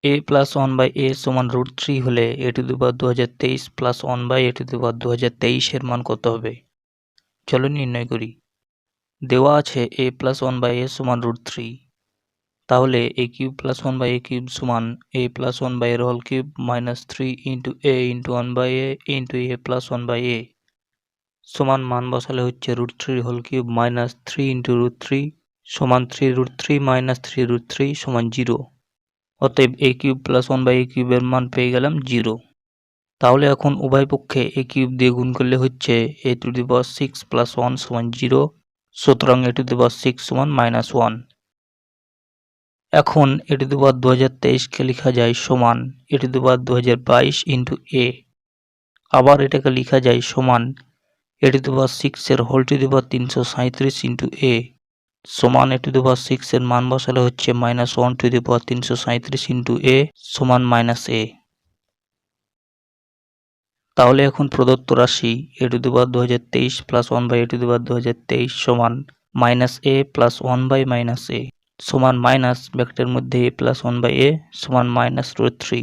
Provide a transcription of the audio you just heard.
a plus 1/a সমান √3 হলে a⁻2023 plus 1/a⁻2023 এর মান কত হবে? চলো নির্ণয় করি। দেওয়া আছে a প্লাস 1/a সমান √3, তাহলে a কিউব প্লাস 1/a³ সমান a plus 1/a whole cube minus 3 into a into 1/a into a plus 1/a সমান মান বসালে হচ্ছে √3 হোল কিউব মাইনাস 3 ইন্টু √3 সমান 3√3 মাইনাস 3√3 সমান 0। অতএব a কিউব প্লাস 1/a³ এর মান পেয়ে গেলাম 0। তাহলে এখন উভয় পক্ষে a³ দিয়ে গুণ করলে হচ্ছে a⁻6 প্লাস 1 সমান 0, সুতরাং a⁻6 সমান -1। এখন a⁻2023 কে লেখা যায় সমান a⁻2022 ইন্টু a। আবার এটাকে লেখা যায় সমান a⁻6 এর whole to the power 337 into a সমান a⁻6 এর মান বসালে হচ্ছে -1 to the power 337 into a সমান -a। তাহলে এখন প্রদত্ত রাশি a⁻2023 প্লাস 1/a⁻2023 সমান -a প্লাস 1/-a সমান মাইনাস ব্র্যাকেটের মধ্যে a প্লাস 1/a সমান -√3।